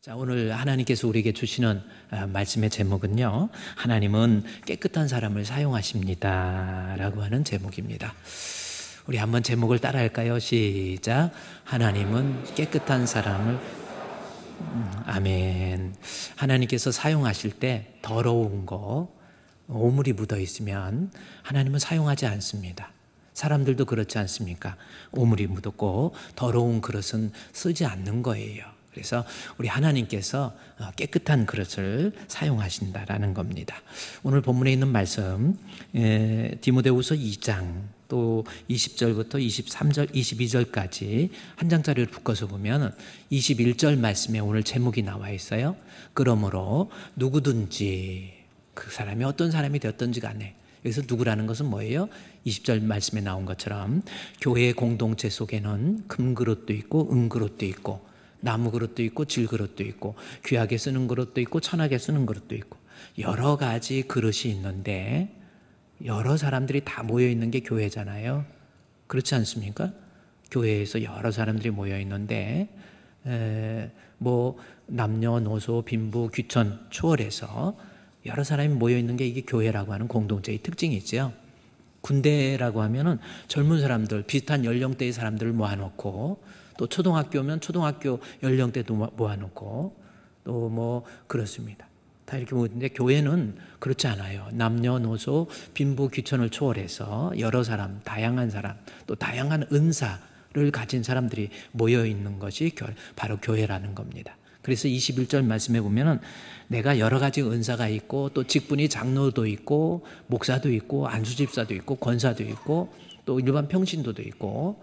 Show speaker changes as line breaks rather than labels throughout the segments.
자, 오늘 하나님께서 우리에게 주시는 말씀의 제목은요, 하나님은 깨끗한 사람을 사용하십니다 라고 하는 제목입니다. 우리 한번 제목을 따라 할까요? 시작. 하나님은 깨끗한 사람을 아멘. 하나님께서 사용하실 때 더러운 거, 오물이 묻어 있으면 하나님은 사용하지 않습니다. 사람들도 그렇지 않습니까? 오물이 묻었고 더러운 그릇은 쓰지 않는 거예요. 그래서 우리 하나님께서 깨끗한 그릇을 사용하신다라는 겁니다. 오늘 본문에 있는 말씀 디모데후서 2장 또 20절부터 23절, 22절까지 한 장짜리를 묶어서 보면 21절 말씀에 오늘 제목이 나와 있어요. 그러므로 누구든지 그 사람이 어떤 사람이 되었든지 간에, 여기서 누구라는 것은 뭐예요? 20절 말씀에 나온 것처럼 교회의 공동체 속에는 금그릇도 있고 은그릇도 있고 나무 그릇도 있고 질 그릇도 있고 귀하게 쓰는 그릇도 있고 천하게 쓰는 그릇도 있고 여러 가지 그릇이 있는데 여러 사람들이 다 모여 있는 게 교회잖아요. 그렇지 않습니까? 교회에서 여러 사람들이 모여 있는데 뭐 남녀노소 빈부 귀천 초월해서 여러 사람이 모여 있는 게 이게 교회라고 하는 공동체의 특징이 있죠. 군대라고 하면은 젊은 사람들, 비슷한 연령대의 사람들을 모아놓고 또 초등학교면 초등학교 연령대도 모아놓고 또 뭐 그렇습니다. 다 이렇게 모이는데 교회는 그렇지 않아요. 남녀노소 빈부 귀천을 초월해서 여러 사람, 다양한 사람, 또 다양한 은사를 가진 사람들이 모여 있는 것이 바로 교회라는 겁니다. 그래서 21절 말씀에 보면은 내가 여러 가지 은사가 있고 또 직분이 장로도 있고 목사도 있고 안수집사도 있고 권사도 있고 또 일반 평신도도 있고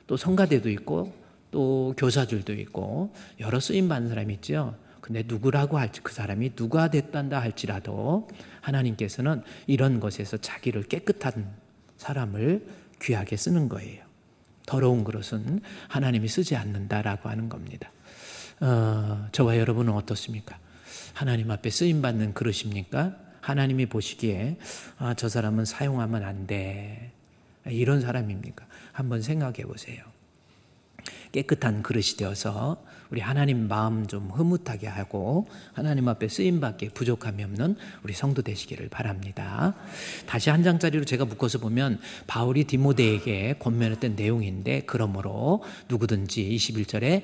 또 성가대도 있고 또 교사들도 있고 여러 쓰임받는 사람이 있죠. 근데 누구라고 할지, 그 사람이 누가 됐단다 할지라도 하나님께서는 이런 것에서 자기를 깨끗한 사람을 귀하게 쓰는 거예요. 더러운 그릇은 하나님이 쓰지 않는다라고 하는 겁니다. 저와 여러분은 어떻습니까? 하나님 앞에 쓰임받는 그릇입니까? 하나님이 보시기에 저 사람은 사용하면 안 돼, 이런 사람입니까? 한번 생각해 보세요. 깨끗한 그릇이 되어서 우리 하나님 마음 좀 흐뭇하게 하고 하나님 앞에 쓰임받기에 부족함이 없는 우리 성도 되시기를 바랍니다. 다시 한 장짜리로 제가 묶어서 보면 바울이 디모데에게 권면했던 내용인데, 그러므로 누구든지 21절에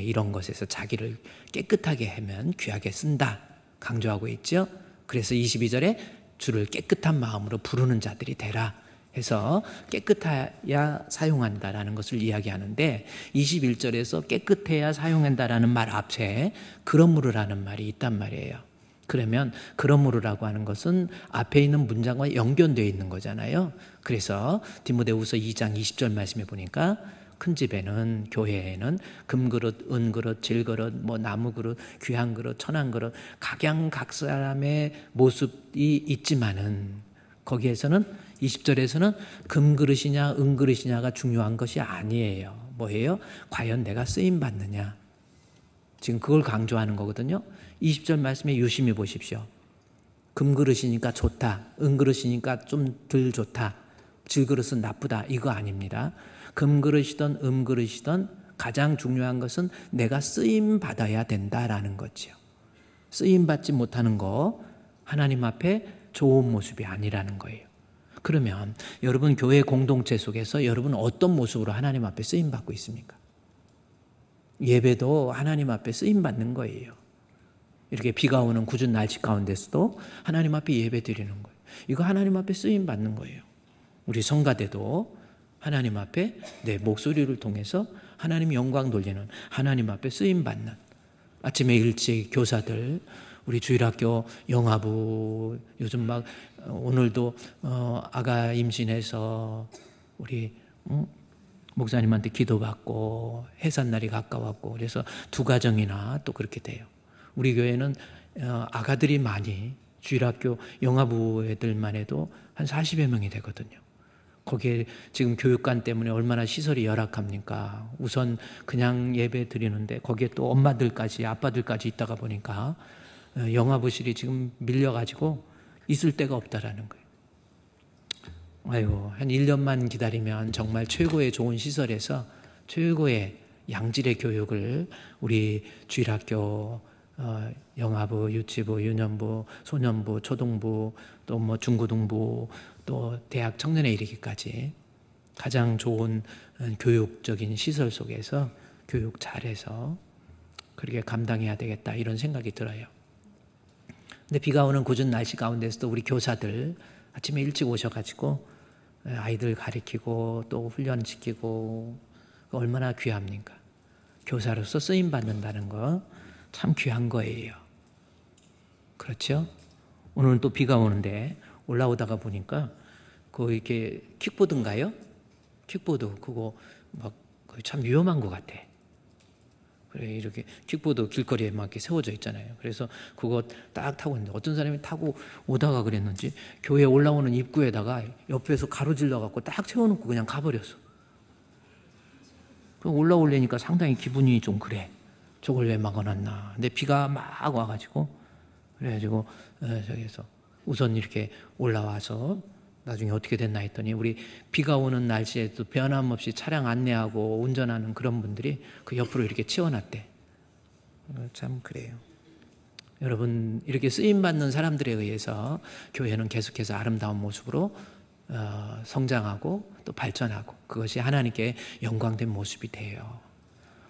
이런 것에서 자기를 깨끗하게 하면 귀하게 쓴다 강조하고 있죠. 그래서 22절에 주를 깨끗한 마음으로 부르는 자들이 되라 해서 깨끗해야 사용한다라는 것을 이야기하는데, 21절에서 깨끗해야 사용한다라는 말 앞에 그러므로라는 말이 있단 말이에요. 그러면 그러므로라고 하는 것은 앞에 있는 문장과 연결되어 있는 거잖아요. 그래서 디모데후서 2장 20절 말씀에 보니까 큰 집에는, 교회에는 금그릇, 은그릇, 질그릇, 뭐 나무그릇, 귀한 그릇, 천한 그릇, 각양 각 사람의 모습이 있지만은 거기에서는 20절에서는 금그릇이냐 은그릇이냐가 중요한 것이 아니에요. 뭐예요? 과연 내가 쓰임받느냐, 지금 그걸 강조하는 거거든요. 20절 말씀에 유심히 보십시오. 금그릇이니까 좋다, 은그릇이니까 좀 덜 좋다, 질그릇은 나쁘다, 이거 아닙니다. 금그릇이든 은그릇이든 가장 중요한 것은 내가 쓰임받아야 된다라는 거죠. 쓰임받지 못하는 거 하나님 앞에 좋은 모습이 아니라는 거예요. 그러면 여러분 교회 공동체 속에서 여러분은 어떤 모습으로 하나님 앞에 쓰임받고 있습니까? 예배도 하나님 앞에 쓰임받는 거예요. 이렇게 비가 오는 궂은 날씨 가운데서도 하나님 앞에 예배 드리는 거예요. 이거 하나님 앞에 쓰임받는 거예요. 우리 성가대도 하나님 앞에 내 목소리를 통해서 하나님 영광 돌리는, 하나님 앞에 쓰임받는, 아침에 일찍 교사들, 우리 주일학교 영화부 요즘 막 오늘도 아가 임신해서 우리 목사님한테 기도받고 해산날이 가까웠고 그래서 두 가정이나 또 그렇게 돼요. 우리 교회는 아가들이 많이, 주일학교 영화부 애들만 해도 한 40여 명이 되거든요. 거기에 지금 교육관 때문에 얼마나 시설이 열악합니까? 우선 그냥 예배 드리는데 거기에 또 엄마들까지 아빠들까지 있다가 보니까 영화부실이 지금 밀려가지고 있을 데가 없다라는 거예요. 아이고, 한 1년만 기다리면 정말 최고의 좋은 시설에서 최고의 양질의 교육을 우리 주일학교 영아부, 유치부, 유년부, 소년부, 초등부, 또 뭐 중고등부, 또 대학 청년에 이르기까지 가장 좋은 교육적인 시설 속에서 교육 잘해서 그렇게 감당해야 되겠다 이런 생각이 들어요. 근데 비가 오는 궂은 날씨 가운데서도 우리 교사들 아침에 일찍 오셔가지고 아이들 가르치고 또 훈련시키고 얼마나 귀합니까? 교사로서 쓰임 받는다는 거 참 귀한 거예요. 그렇죠? 오늘은 또 비가 오는데 올라오다가 보니까 그 이렇게 킥보드인가요? 킥보드 그거 막 참 위험한 것 같아. 그래 이렇게 킥보드 길거리에 막 이렇게 세워져 있잖아요. 그래서 그거 딱 타고 있는데 어떤 사람이 타고 오다가 그랬는지 교회 올라오는 입구에다가 옆에서 가로질러 갖고 딱 세워놓고 그냥 가버렸어. 그 올라오려니까 상당히 기분이 좀 그래. 저걸 왜 막아놨나. 근데 비가 막 와가지고 그래가지고 저기서 우선 이렇게 올라와서 나중에 어떻게 됐나 했더니 우리 비가 오는 날씨에도 변함없이 차량 안내하고 운전하는 그런 분들이 그 옆으로 이렇게 치워놨대. 참 그래요. 여러분 이렇게 쓰임받는 사람들에 의해서 교회는 계속해서 아름다운 모습으로 성장하고 또 발전하고 그것이 하나님께 영광된 모습이 돼요.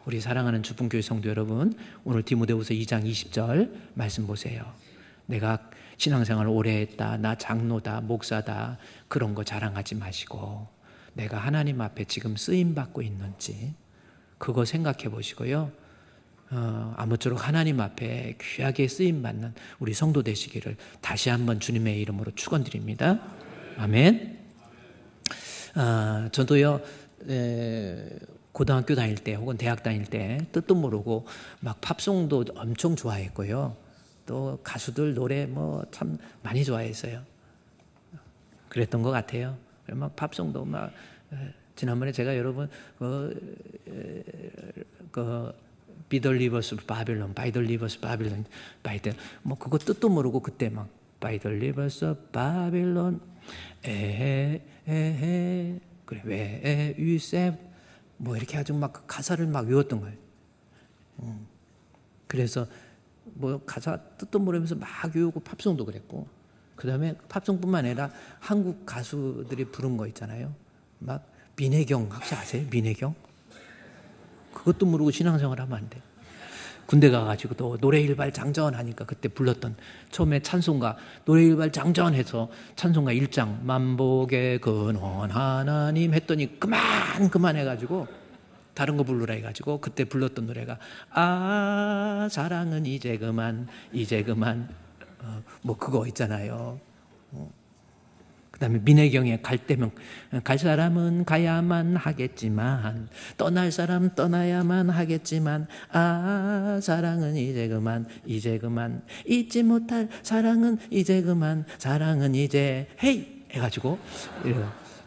우리 사랑하는 주분교회 성도 여러분, 오늘 디모데후서 2장 20절 말씀 보세요. 내가 신앙생활을 오래 했다, 나 장로다, 목사다 그런 거 자랑하지 마시고 내가 하나님 앞에 지금 쓰임받고 있는지 그거 생각해 보시고요. 아무쪼록 하나님 앞에 귀하게 쓰임받는 우리 성도 되시기를 다시 한번 주님의 이름으로 축원드립니다. 아멘. 저도요 고등학교 다닐 때 혹은 대학 다닐 때 뜻도 모르고 막 팝송도 엄청 좋아했고요. 또 가수들 노래 뭐 참 많이 좋아했어요. 그랬던 것 같아요. 막 팝송도 막 지난번에 제가 여러분 Be the Rivers of Babylon, By the Rivers of Babylon, By the 뭐 그거 뜻도 모르고 그때 막 By the Rivers of Babylon, 에헤 그래 왜 유셉 뭐 이렇게 아주 막 가사를 막 외웠던 거예요. 그래서 뭐 가사 뜻도 모르면서 막 외우고 팝송도 그랬고 그 다음에 팝송뿐만 아니라 한국 가수들이 부른 거 있잖아요. 막 민혜경 혹시 아세요? 민혜경? 그것도 모르고 신앙생활 하면 안 돼. 군대 가가지고 또 노래일발 장전하니까 그때 불렀던 처음에 찬송가 노래일발 장전해서 찬송가 1장 만복의 근원 하나님 했더니 그만 해가지고 다른 거 부르라 해가지고 그때 불렀던 노래가 아 사랑은 이제 그만 뭐 그거 있잖아요. 그 다음에 민혜경의 갈 때면 갈 사람은 가야만 하겠지만 떠날 사람 떠나야만 하겠지만 아 사랑은 이제 그만 잊지 못할 사랑은 이제 그만 사랑은 이제 헤이 해가지고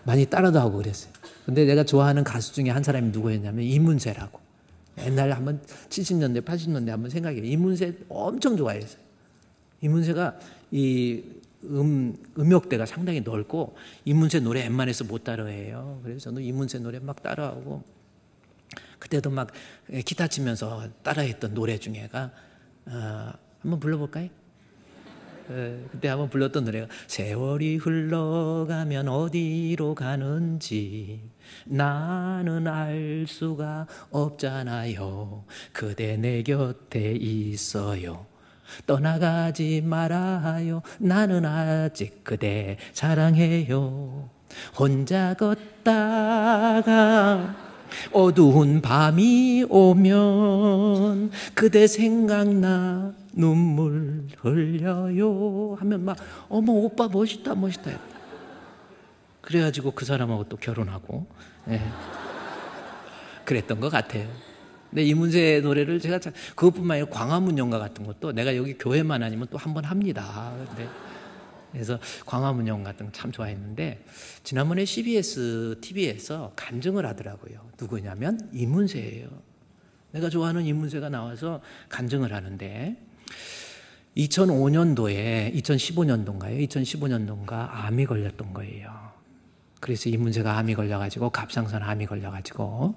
많이 따라도 하고 그랬어요. 근데 내가 좋아하는 가수 중에 한 사람이 누구였냐면 이문세라고. 옛날에 한번 70년대 80년대 한번 생각해요. 이문세 엄청 좋아했어요. 이문세가 이 음역대가 상당히 넓고 이문세 노래 웬만해서 못 따라해요. 그래서 저는 이문세 노래 막 따라하고 그때도 막 기타 치면서 따라했던 노래 중에가 한번 불러볼까요? 그때 한번 불렀던 노래가 세월이 흘러가면 어디로 가는지 나는 알 수가 없잖아요. 그대 내 곁에 있어요. 떠나가지 말아요. 나는 아직 그대 사랑해요. 혼자 걷다가 어두운 밤이 오면 그대 생각나 눈물 흘려요 하면 막 어머 오빠 멋있다 그래가지고 그 사람하고 또 결혼하고 그랬던 것 같아요. 근데 이문세 노래를 제가 그것뿐만 아니라 광화문 연가 같은 것도 내가 여기 교회만 아니면 또 한 번 합니다. 그래서 광화문 연가 같은 거 참 좋아했는데 지난번에 CBS TV에서 간증을 하더라고요. 누구냐면 이문세예요. 내가 좋아하는 이문세가 나와서 간증을 하는데 2005년도에 2015년도인가요? 2015년도인가 암이 걸렸던 거예요. 그래서 이문세가 암이 걸려가지고 갑상선 암이 걸려가지고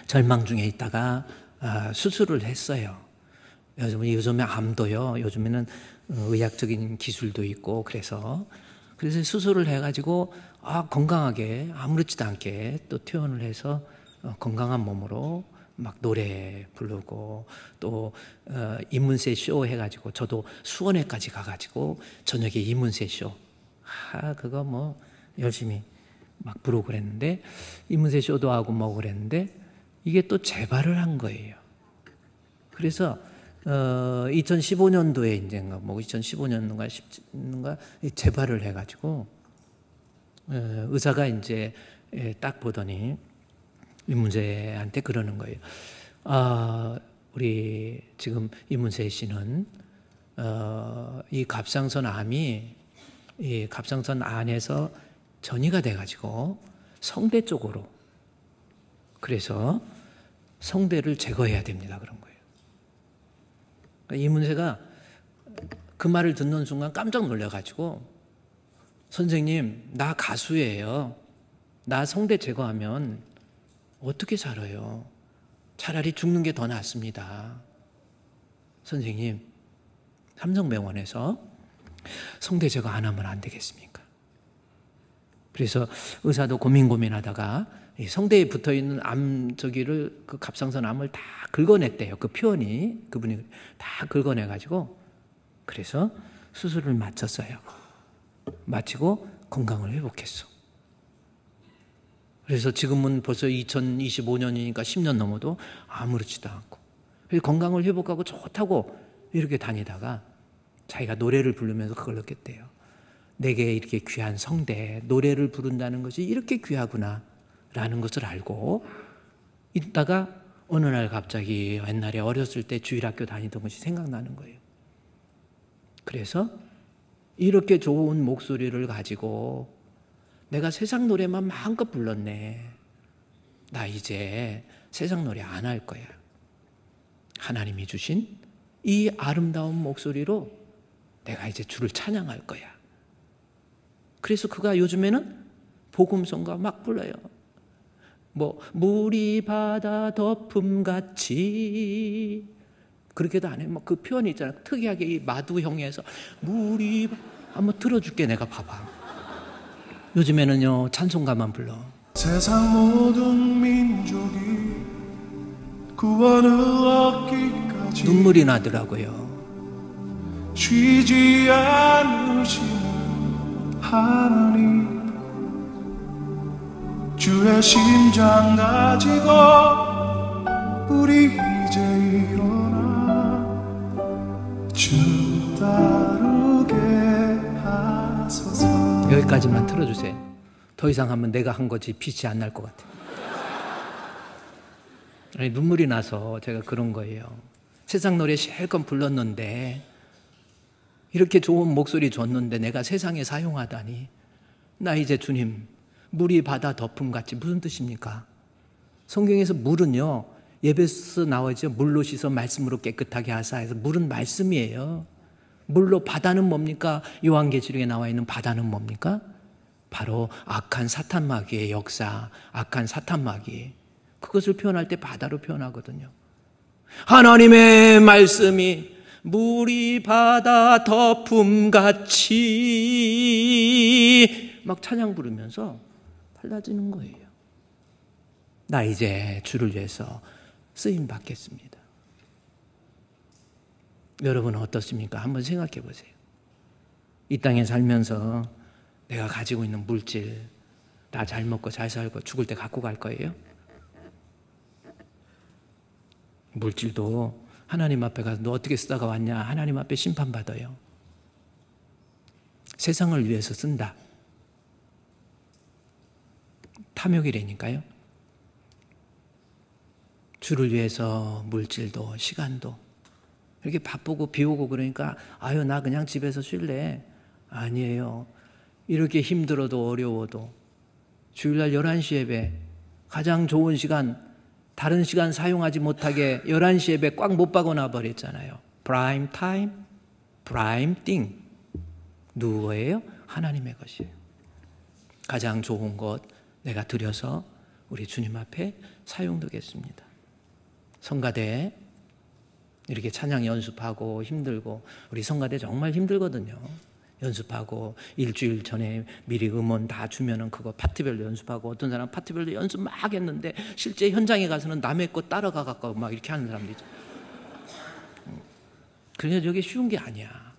절망 중에 있다가 수술을 했어요. 요즘에 암도요. 요즘에는 의학적인 기술도 있고 그래서 수술을 해가지고 건강하게 아무렇지도 않게 또 퇴원을 해서 건강한 몸으로 막 노래 부르고 또 이문세 쇼 해가지고 저도 수원에까지 가가지고 저녁에 이문세 쇼 그거 뭐 열심히 막 부르고 그랬는데 이문세 쇼도 하고 뭐 그랬는데 이게 또 재발을 한 거예요. 그래서 2015년도에 이제인가 뭐 2015년도인가 재발을 해가지고 의사가 이제 딱 보더니 이문세한테 그러는 거예요. 우리 지금 이문세 씨는 이 갑상선 암이 이 갑상선 안에서 전이가 돼가지고 성대 쪽으로 그래서 성대를 제거해야 됩니다. 그런 거예요. 그러니까 이문세가 그 말을 듣는 순간 깜짝 놀라가지고 선생님 나 가수예요. 나 성대 제거하면 어떻게 살아요? 차라리 죽는 게 더 낫습니다. 선생님 삼성병원에서 성대 제거 안 하면 안 되겠습니까? 그래서 의사도 고민하다가 이 성대에 붙어있는 암 그 갑상선 암을 다 긁어냈대요. 그 표현이 그분이 다 긁어내가지고 그래서 수술을 마쳤어요. 마치고 건강을 회복했어. 그래서 지금은 벌써 2025년이니까 10년 넘어도 아무렇지도 않고 건강을 회복하고 좋다고 이렇게 다니다가 자기가 노래를 부르면서 그걸 느꼈대요. 내게 이렇게 귀한 성대, 노래를 부른다는 것이 이렇게 귀하구나 라는 것을 알고 있다가 어느 날 갑자기 옛날에 어렸을 때 주일학교 다니던 것이 생각나는 거예요. 그래서 이렇게 좋은 목소리를 가지고 내가 세상 노래만 마음껏 불렀네. 나 이제 세상 노래 안 할 거야. 하나님이 주신 이 아름다운 목소리로 내가 이제 주를 찬양할 거야. 그래서 그가 요즘에는 복음성가 막 불러요. 뭐 물이 바다 덮음같이 그렇게도 안 해. 뭐 그 표현이 있잖아. 특이하게 이 마두형에서 물이 한번 들어줄게 내가 봐봐. 요즘에는요 찬송가만 불러.
세상 모든 민족이 구원을 얻기까지
눈물이 나더라고요.
쉬지 않으시는 하나님 주의 심장 가지고 우리 이제 일어나 주 따르게 하소서.
여기까지만 틀어주세요. 더 이상 하면 내가 한 거지 빛이 안 날 것 같아. 아니, 눈물이 나서 제가 그런 거예요. 세상 노래 실컷 불렀는데 이렇게 좋은 목소리 줬는데 내가 세상에 사용하다니. 나 이제 주님 물이 바다 덮음같이 무슨 뜻입니까? 성경에서 물은요 예배에서 나오죠. 물로 씻어 말씀으로 깨끗하게 하사 해서 물은 말씀이에요. 물로 바다는 뭡니까? 요한계시록에 나와 있는 바다는 뭡니까? 바로 악한 사탄 마귀의 역사, 악한 사탄 마귀. 그것을 표현할 때 바다로 표현하거든요. 하나님의 말씀이 물이 바다 덮음같이 막 찬양 부르면서 달라지는 거예요. 나 이제 주를 위해서 쓰임 받겠습니다. 여러분은 어떻습니까? 한번 생각해 보세요. 이 땅에 살면서 내가 가지고 있는 물질 다 잘 먹고 잘 살고 죽을 때 갖고 갈 거예요? 물질도 하나님 앞에 가서 너 어떻게 쓰다가 왔냐? 하나님 앞에 심판받아요. 세상을 위해서 쓴다. 탐욕이라니까요. 주를 위해서 물질도 시간도 이렇게 바쁘고 비오고 그러니까 아유 나 그냥 집에서 쉴래. 아니에요. 이렇게 힘들어도 어려워도 주일날 11시 예배 가장 좋은 시간 다른 시간 사용하지 못하게 11시 예배 꽉 못 박아놔 버렸잖아요. 프라임 타임, 프라임 띵. 누구예요? 하나님의 것이에요. 가장 좋은 것 내가 드려서 우리 주님 앞에 사용되겠습니다. 성가대 이렇게 찬양 연습하고 힘들고, 우리 성가대 정말 힘들거든요. 연습하고 일주일 전에 미리 음원 다 주면은 그거 파트별로 연습하고, 어떤 사람 파트별로 연습 막 했는데 실제 현장에 가서는 남의 거 따라가 갖고 막 이렇게 하는 사람도 있죠. 그래서 저게 쉬운 게 아니야.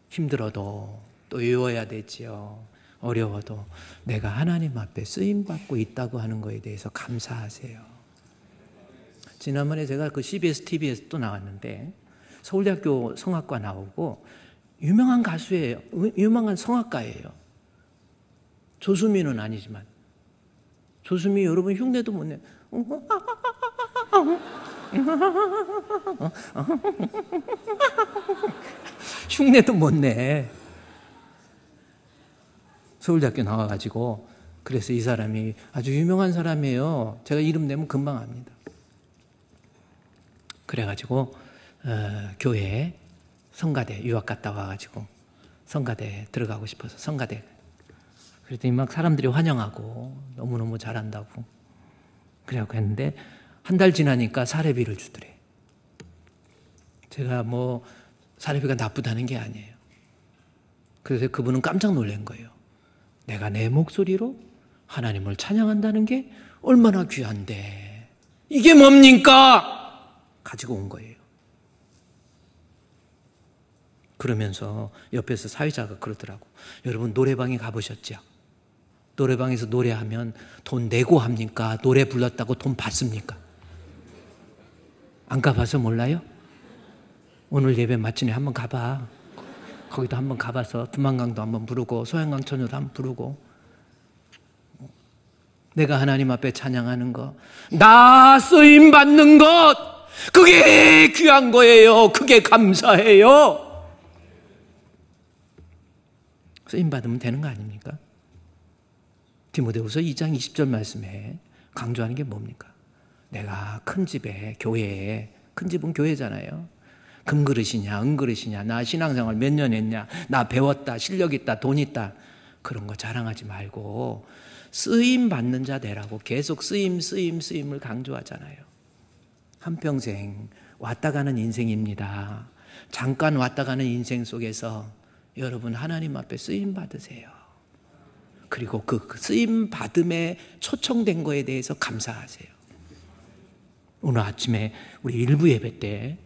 힘들어도 또 외워야 되지요. 어려워도 내가 하나님 앞에 쓰임받고 있다고 하는 거에 대해서 감사하세요. 지난번에 제가 그 CBS TV에서 또 나왔는데, 서울대학교 성악과 나오고 유명한 가수예요. 유명한 성악가예요. 조수미는 아니지만. 조수미 여러분 흉내도 못 내. 흉내도 못 내. 서울대학교 나와가지고, 그래서 이 사람이 아주 유명한 사람이에요. 제가 이름 내면 금방 압니다. 그래가지고 교회에 성가대 유학 갔다 와가지고 성가대 들어가고 싶어서 성가대, 그랬더니 막 사람들이 환영하고 너무너무 잘한다고 그래갖고 했는데, 한 달 지나니까 사례비를 주더래. 제가 뭐 사례비가 나쁘다는 게 아니에요. 그래서 그분은 깜짝 놀란 거예요. 내가 내 목소리로 하나님을 찬양한다는 게 얼마나 귀한데 이게 뭡니까? 가지고 온 거예요. 그러면서 옆에서 사회자가 그러더라고. 여러분 노래방에 가보셨죠? 노래방에서 노래하면 돈 내고 합니까? 노래 불렀다고 돈 받습니까? 안 가봐서 몰라요? 오늘 예배 마치네 한번 가봐. 거기도 한번 가봐서 두만강도 한번 부르고 소양강 처녀도 한번 부르고, 내가 하나님 앞에 찬양하는 거, 나 쓰임 받는 것, 그게 귀한 거예요. 그게 감사해요. 쓰임 받으면 되는 거 아닙니까? 디모데후서 2장 20절 말씀에 강조하는 게 뭡니까? 내가 큰 집에, 교회에, 큰 집은 교회잖아요. 금그릇이냐 은그릇이냐, 나 신앙생활 몇 년 했냐, 나 배웠다, 실력 있다, 돈 있다, 그런 거 자랑하지 말고 쓰임 받는 자 되라고 계속 쓰임을 강조하잖아요. 한평생 왔다 가는 인생입니다. 잠깐 왔다 가는 인생 속에서 여러분 하나님 앞에 쓰임 받으세요. 그리고 그 쓰임 받음에 초청된 거에 대해서 감사하세요. 오늘 아침에 우리 일부 예배 때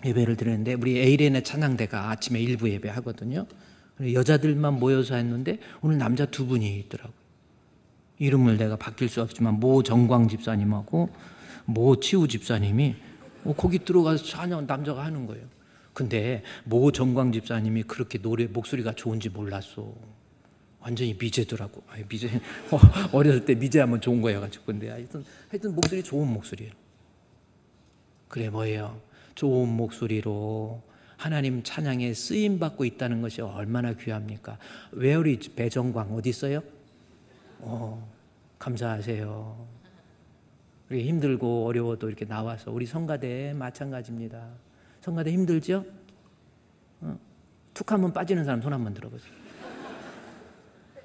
예배를 드렸는데, 우리 에이렌의 찬양대가 아침에 일부 예배 하거든요. 여자들만 모여서 했는데 오늘 남자 두 분이 있더라고요. 이름을 내가 바뀔 수 없지만 모 정광 집사님하고 모 치우 집사님이 거기 들어가서 찬양 남자가 하는 거예요. 근데 모 정광 집사님이 그렇게 노래 목소리가 좋은지 몰랐어. 완전히 미제더라고. 미제 어렸을 때 미제하면 좋은 거여가지고. 근데 하여튼 목소리 좋은 목소리예요. 그래 뭐예요? 좋은 목소리로 하나님 찬양에 쓰임 받고 있다는 것이 얼마나 귀합니까? Where is 배정광 어디 있어요? 감사하세요. 우리 힘들고 어려워도 이렇게 나와서, 우리 성가대 마찬가지입니다. 성가대 힘들죠? 툭 한번 빠지는 사람 손 한번 들어보세요.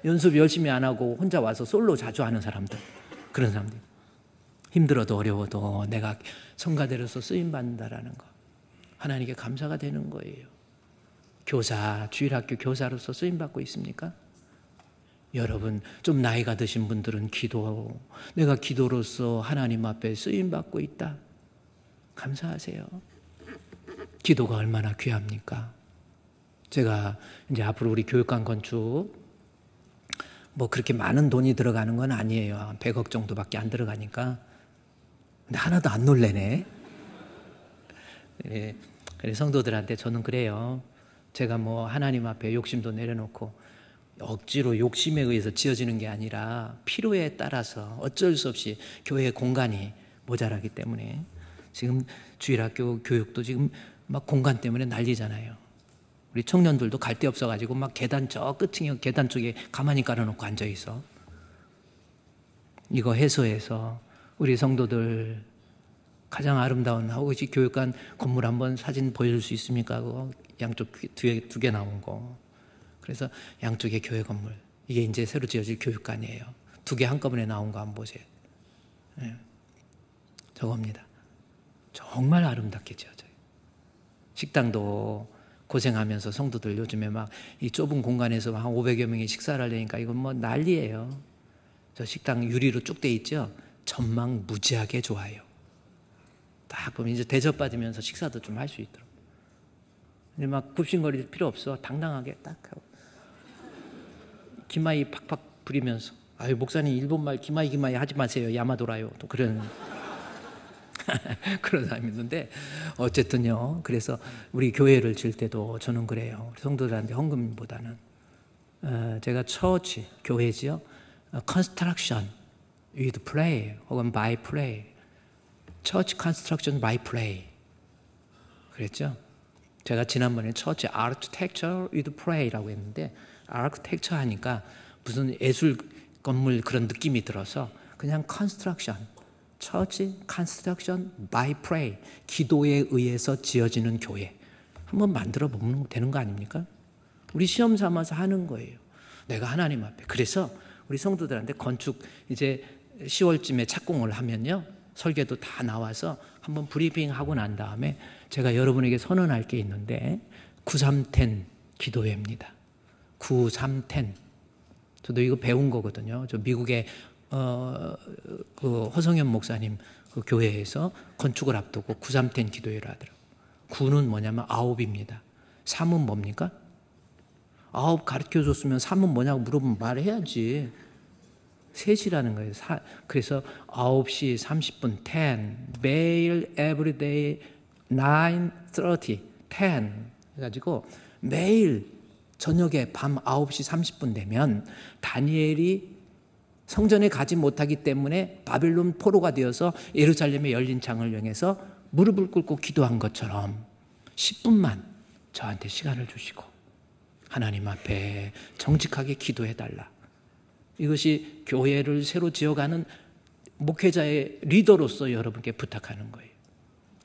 연습 열심히 안 하고 혼자 와서 솔로 자주 하는 사람들, 그런 사람들. 힘들어도 어려워도 내가 성가대로서 쓰임받는다라는 거, 하나님께 감사가 되는 거예요. 교사, 주일학교 교사로서 쓰임받고 있습니까? 여러분 좀 나이가 드신 분들은 기도, 내가 기도로서 하나님 앞에 쓰임받고 있다, 감사하세요. 기도가 얼마나 귀합니까? 제가 이제 앞으로 우리 교육관 건축 뭐 그렇게 많은 돈이 들어가는 건 아니에요. 100억 정도밖에 안 들어가니까. 근데 하나도 안 놀래네. 그래, 성도들한테 저는 그래요. 제가 뭐 하나님 앞에 욕심도 내려놓고 억지로 욕심에 의해서 지어지는 게 아니라 필요에 따라서 어쩔 수 없이 교회 공간이 모자라기 때문에, 지금 주일학교 교육도 지금 막 공간 때문에 난리잖아요. 우리 청년들도 갈 데 없어가지고 막 계단 저 끝층에 계단 쪽에 가만히 깔아놓고 앉아있어. 이거 해소해서 우리 성도들 가장 아름다운 하우지 교육관 건물 한번 사진 보여줄 수 있습니까? 그거 양쪽 두 개 나온 거. 그래서 양쪽에 교회 건물, 이게 이제 새로 지어질 교육관이에요. 두 개 한꺼번에 나온 거 한번 보세요. 저겁니다. 정말 아름답게 지어져요. 식당도 고생하면서 성도들 요즘에 막 이 좁은 공간에서 한 500여 명이 식사를 하려니까 이건 뭐 난리예요. 저 식당 유리로 쭉 돼 있죠. 전망 무지하게 좋아요. 딱 보면 이제 대접받으면서 식사도 좀 할 수 있도록. 근데 막 굽신거릴 필요 없어. 당당하게 딱 하고. 기마이 팍팍 부리면서, 아유 목사님 일본말 기마이 하지 마세요. 야마도라요. 또 그런 그런 사람이 있는데, 어쨌든요. 그래서 우리 교회를 질 때도 저는 그래요. 우리 성도들한테 헌금보다는 제가 처치 교회지요. construction with play 혹은 by play. church construction by play. 그랬죠? 제가 지난번에 church architecture with play라고 했는데, architecture 하니까 무슨 예술 건물 그런 느낌이 들어서 그냥 construction, church construction by play. 기도에 의해서 지어지는 교회. 한번 만들어 보면 되는 거 아닙니까? 우리 시험 삼아서 하는 거예요. 내가 하나님 앞에. 그래서 우리 성도들한테 건축 이제 10월쯤에 착공을 하면요, 설계도 다 나와서 한번 브리핑하고 난 다음에 제가 여러분에게 선언할 게 있는데, 9310 기도회입니다. 9310. 저도 이거 배운 거거든요. 저 미국의 그 허성현 목사님 그 교회에서 건축을 앞두고 9310 기도회를 하더라고요. 9는 뭐냐면 9입니다. 3은 뭡니까? 9 가르쳐줬으면 3은 뭐냐고 물어보면 말해야지. 3시라는 거예요. 그래서 9시 30분 10 매일 everyday 9:30 10 해가지고 매일 저녁에 밤 9시 30분 되면 다니엘이 성전에 가지 못하기 때문에 바벨론 포로가 되어서 예루살렘의 열린 창을 향해서 무릎을 꿇고 기도한 것처럼 10분만 저한테 시간을 주시고 하나님 앞에 정직하게 기도해달라. 이것이 교회를 새로 지어가는 목회자의 리더로서 여러분께 부탁하는 거예요.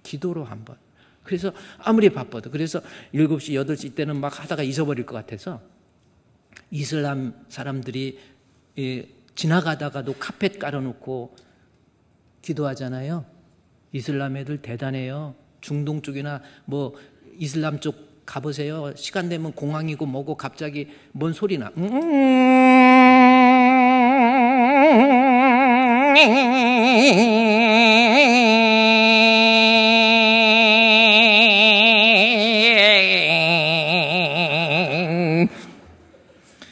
기도로 한번. 그래서 아무리 바빠도, 그래서 7시, 8시 때는 막 하다가 잊어버릴 것 같아서 이슬람 사람들이 지나가다가도 카펫 깔아놓고 기도하잖아요. 이슬람 애들 대단해요. 중동 쪽이나 뭐 이슬람 쪽 가보세요. 시간 되면 공항이고 뭐고 갑자기 뭔 소리나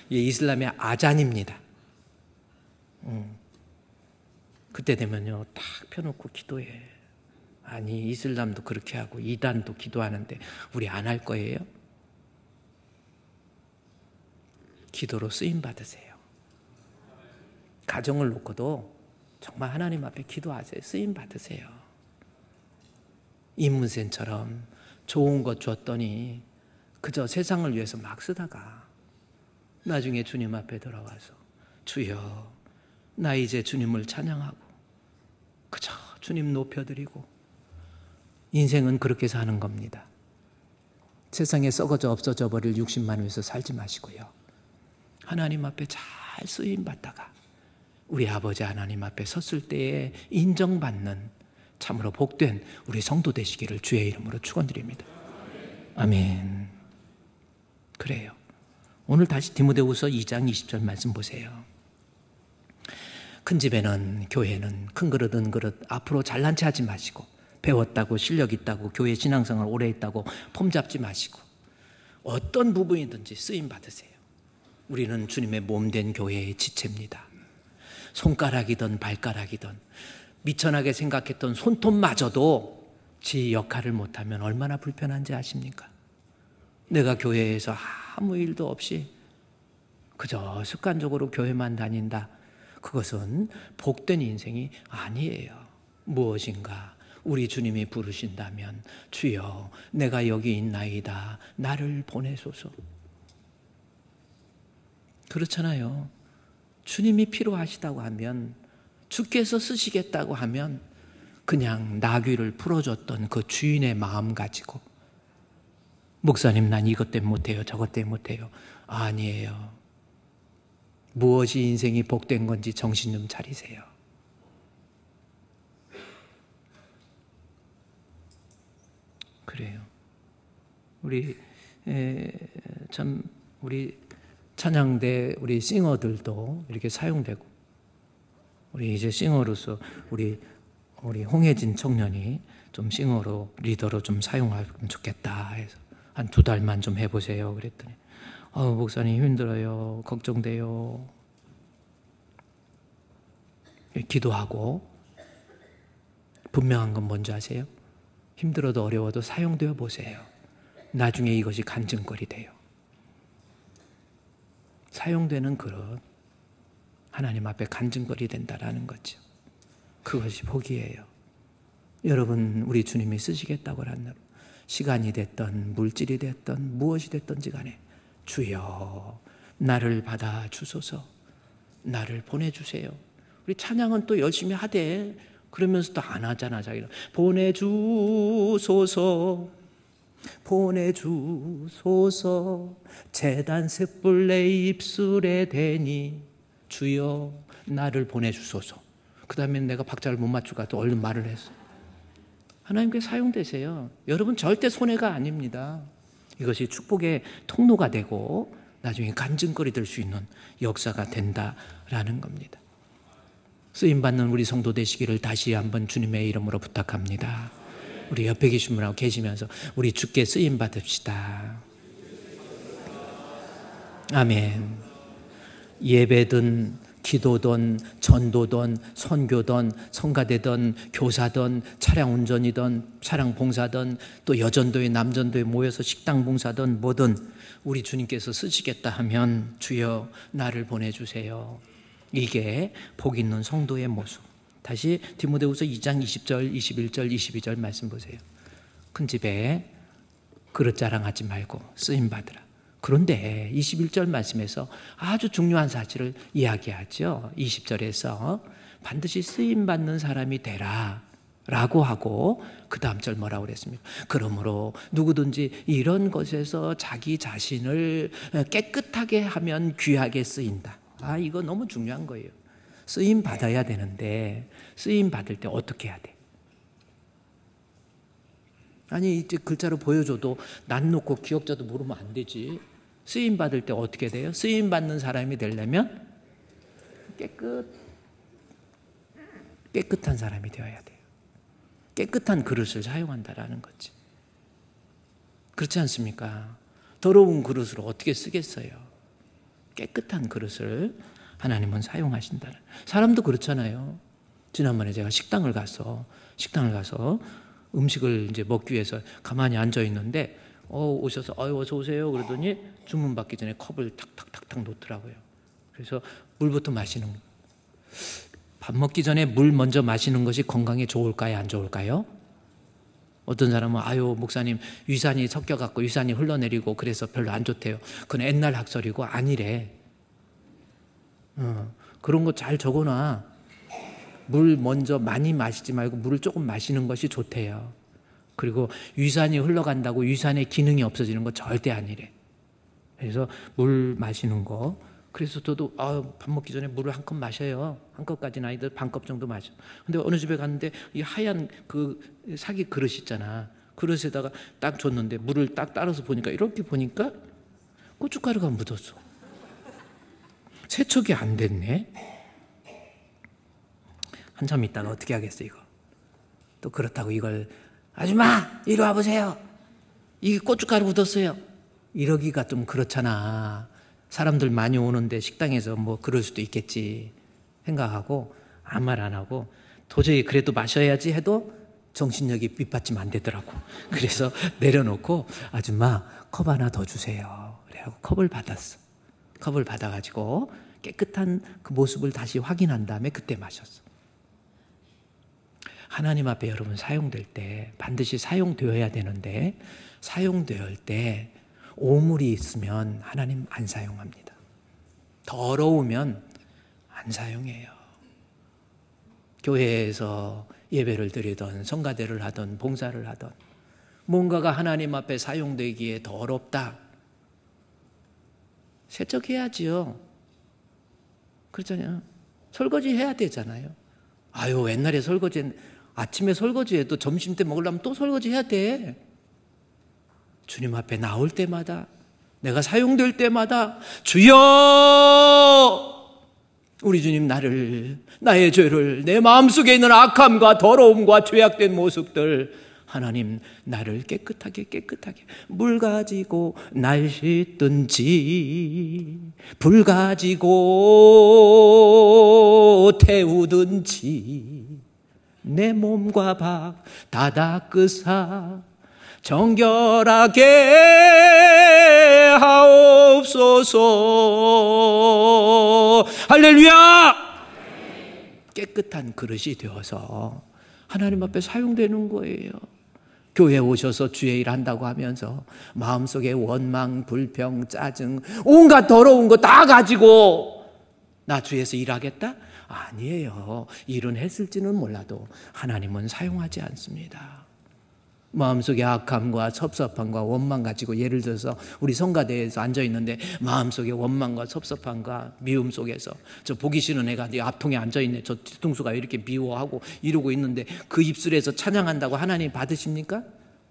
이슬람의 아잔입니다. 그때 되면요 딱 펴놓고 기도해. 아니 이슬람도 그렇게 하고 이단도 기도하는데 우리 안 할 거예요? 기도로 쓰임 받으세요. 가정을 놓고도 정말 하나님 앞에 기도하세요. 쓰임 받으세요. 이문센처럼 좋은 것 줬더니 그저 세상을 위해서 막 쓰다가 나중에 주님 앞에 돌아와서 주여 나 이제 주님을 찬양하고 그저 주님 높여드리고. 인생은 그렇게 사는 겁니다. 세상에 썩어져 없어져 버릴 육신만 위해서 살지 마시고요. 하나님 앞에 잘 쓰임 받다가 우리 아버지 하나님 앞에 섰을 때에 인정받는 참으로 복된 우리 성도 되시기를 주의 이름으로 축원드립니다. 아멘. 그래요. 오늘 다시 디모데후서 2장 20절 말씀 보세요. 큰 집에는 교회는 큰 그릇 은 그릇 앞으로 잘난 체 하지 마시고 배웠다고 실력 있다고 교회 신앙생활 오래 했다고 폼 잡지 마시고 어떤 부분이든지 쓰임 받으세요. 우리는 주님의 몸된 교회의 지체입니다. 손가락이든 발가락이든 미천하게 생각했던 손톱마저도 지 역할을 못하면 얼마나 불편한지 아십니까? 내가 교회에서 아무 일도 없이 그저 습관적으로 교회만 다닌다. 그것은 복된 인생이 아니에요. 무엇인가 우리 주님이 부르신다면 주여 내가 여기 있나이다. 나를 보내소서. 그렇잖아요. 주님이 필요하시다고 하면 주께서 쓰시겠다고 하면 그냥 나귀를 풀어줬던 그 주인의 마음 가지고 목사님 난 이것 때문에 못해요. 저것 때문에 못해요. 아니에요. 무엇이 인생이 복된 건지 정신 좀 차리세요. 그래요. 우리 참 우리 찬양대 우리 싱어들도 이렇게 사용되고, 우리 이제 싱어로서 우리 홍혜진 청년이 좀 싱어로 리더로 좀 사용하면 좋겠다 해서 한 2달만 좀 해보세요 그랬더니 목사님 힘들어요, 걱정돼요. 기도하고 분명한 건 뭔지 아세요? 힘들어도 어려워도 사용되어 보세요. 나중에 이것이 간증거리 돼요. 사용되는 그릇, 하나님 앞에 간증거리 된다라는 거죠. 그것이 복이에요. 여러분, 우리 주님이 쓰시겠다고 하는 시간이 됐던 물질이 됐던 무엇이 됐든지 간에 주여 나를 받아 주소서, 나를 보내주세요. 우리 찬양은 또 열심히 하되 그러면서도 안 하잖아. 자기는 보내주소서, 보내주소서, 제단 셋불 내 입술에 대니 주여 나를 보내주소서. 그 다음에 내가 박자를 못 맞추고 또 얼른 말을 했어. 하나님께 사용되세요. 여러분 절대 손해가 아닙니다. 이것이 축복의 통로가 되고 나중에 간증거리 될 수 있는 역사가 된다라는 겁니다. 쓰임받는 우리 성도 되시기를 다시 한번 주님의 이름으로 부탁합니다. 우리 옆에 계신 분하고 계시면서 우리 주께 쓰임받읍시다. 아멘. 예배든 기도든 전도든 선교든 성가대든 교사든 차량 운전이든 차량 봉사든 또 여전도에 남전도에 모여서 식당 봉사든 뭐든 우리 주님께서 쓰시겠다 하면 주여 나를 보내주세요. 이게 복 있는 성도의 모습. 다시 디모데후서 2장 20절, 21절, 22절 말씀 보세요. 큰 집에 그릇 자랑하지 말고 쓰임 받으라. 그런데 21절 말씀에서 아주 중요한 사실을 이야기하죠. 20절에서 반드시 쓰임 받는 사람이 되라 라고 하고 그 다음 절 뭐라고 그랬습니까? 그러므로 누구든지 이런 것에서 자기 자신을 깨끗하게 하면 귀하게 쓰인다. 이거 너무 중요한 거예요. 쓰임 받아야 되는데 쓰임 받을 때 어떻게 해야 돼? 아니 이제 글자로 보여줘도 난 놓고 기억자도 모르면 안 되지. 쓰임 받을 때 어떻게 돼요? 쓰임 받는 사람이 되려면 깨끗한 사람이 되어야 돼요. 깨끗한 그릇을 사용한다라는 거지. 그렇지 않습니까? 더러운 그릇으로 어떻게 쓰겠어요? 깨끗한 그릇을 하나님은 사용하신다는. 사람도 그렇잖아요. 지난번에 제가 식당을 가서 음식을 이제 먹기 위해서 가만히 앉아 있는데 오셔서 어서 오세요 그러더니 주문 받기 전에 컵을 탁탁탁탁 놓더라고요. 그래서 물부터 마시는. 밥 먹기 전에 물 먼저 마시는 것이 건강에 좋을까요, 안 좋을까요? 어떤 사람은 목사님 위산이 섞여갖고 위산이 흘러내리고 그래서 별로 안 좋대요. 그건 옛날 학설이고 아니래. 그런 거 잘 적어놔. 물 먼저 많이 마시지 말고 물을 조금 마시는 것이 좋대요. 그리고 위산이 흘러간다고 위산의 기능이 없어지는 거 절대 아니래. 그래서 물 마시는 거. 그래서 저도 밥 먹기 전에 물을 한 컵 마셔요. 한 컵까지는 아니더라도 반 컵 정도 마셔. 근데 어느 집에 갔는데 이 하얀 그 사기 그릇 있잖아. 그릇에다가 딱 줬는데 물을 딱 따라서 보니까 이렇게 보니까 고춧가루가 묻었어. 세척이 안 됐네. 한참 있다가 어떻게 하겠어 이거. 또 그렇다고 이걸 아줌마 이리 와보세요. 이게 고춧가루 묻었어요. 이러기가 좀 그렇잖아. 사람들 많이 오는데 식당에서 뭐 그럴 수도 있겠지 생각하고 아무 말 안 하고 도저히 그래도 마셔야지 해도 정신력이 밑받침 안 되더라고. 그래서 내려놓고 아줌마 컵 하나 더 주세요. 그래갖고 컵을 받았어. 컵을 받아가지고 깨끗한 그 모습을 다시 확인한 다음에 그때 마셨어. 하나님 앞에 여러분 사용될 때 반드시 사용되어야 되는데 사용될 때 오물이 있으면 하나님 안 사용합니다. 더러우면 안 사용해요. 교회에서 예배를 드리던 성가대를 하던 봉사를 하던 뭔가가 하나님 앞에 사용되기에 더럽다. 세척해야지요. 그렇잖아요. 설거지 해야 되잖아요. 옛날에 설거지 아침에 설거지해도 점심 때 먹으려면 또 설거지 해야 돼. 주님 앞에 나올 때마다, 내가 사용될 때마다 주여, 우리 주님 나의 죄를, 내 마음속에 있는 악함과 더러움과 죄악된 모습들, 하나님 나를 깨끗하게 물 가지고 날 씻든지 불 가지고 태우든지 내 몸과 박 다 닦으사 정결하게 하옵소서. 할렐루야! 깨끗한 그릇이 되어서 하나님 앞에 사용되는 거예요. 교회에 오셔서 주의 일 한다고 하면서 마음속에 원망, 불평, 짜증, 온갖 더러운 거 다 가지고 나 주에서 일하겠다? 아니에요. 일은 했을지는 몰라도 하나님은 사용하지 않습니다. 마음속에 악함과 섭섭함과 원망 가지고, 예를 들어서 우리 성가대에서 앉아있는데 마음속에 원망과 섭섭함과 미움 속에서 저 보기 싫은 애가 네 앞통에 앉아있네, 저 뒤통수가 이렇게 미워하고 이러고 있는데 그 입술에서 찬양한다고 하나님 받으십니까?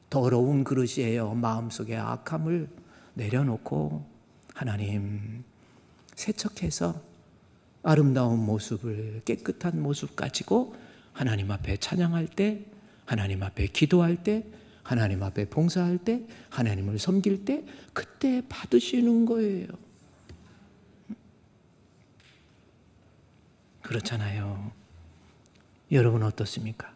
더러운 그릇이에요. 마음속에 악함을 내려놓고 하나님 세척해서 아름다운 모습을, 깨끗한 모습 가지고 하나님 앞에 찬양할 때, 하나님 앞에 기도할 때, 하나님 앞에 봉사할 때, 하나님을 섬길 때, 그때 받으시는 거예요. 그렇잖아요. 여러분 어떻습니까?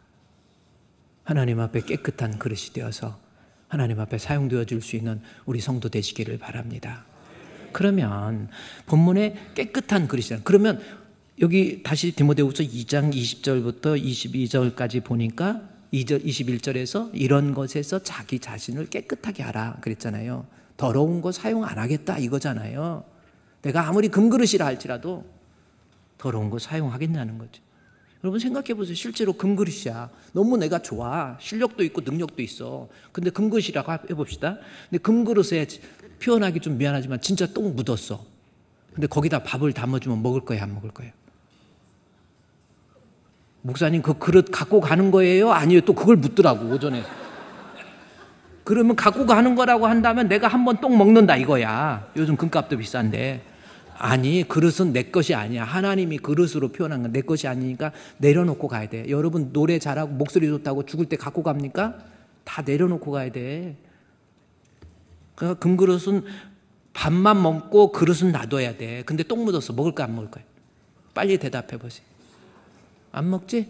하나님 앞에 깨끗한 그릇이 되어서 하나님 앞에 사용되어질 수 있는 우리 성도 되시기를 바랍니다. 그러면 본문에 깨끗한 그릇이란, 그러면 여기 다시 디모데후서 2장 20절부터 22절까지 보니까 21절에서 이런 것에서 자기 자신을 깨끗하게 하라 그랬잖아요. 더러운 거 사용 안 하겠다 이거잖아요. 내가 아무리 금그릇이라 할지라도 더러운 거 사용하겠냐는 거죠. 여러분 생각해 보세요. 실제로 금그릇이야. 너무 내가 좋아. 실력도 있고 능력도 있어. 근데 금그릇이라고 해봅시다. 근데 금그릇에 표현하기 좀 미안하지만 진짜 똥 묻었어. 근데 거기다 밥을 담아주면 먹을 거야, 안 먹을 거야? 목사님 그 그릇 갖고 가는 거예요? 아니에요. 또 그걸 묻더라고 오전에. 그러면 갖고 가는 거라고 한다면 내가 한번 똥 먹는다 이거야. 요즘 금값도 비싼데. 아니, 그릇은 내 것이 아니야. 하나님이 그릇으로 표현한 건 내 것이 아니니까 내려놓고 가야 돼. 여러분 노래 잘하고 목소리 좋다고 죽을 때 갖고 갑니까? 다 내려놓고 가야 돼. 그러니까 금그릇은 밥만 먹고 그릇은 놔둬야 돼. 근데 똥 묻었어. 먹을까 안 먹을까요? 빨리 대답해 보세요. 안 먹지?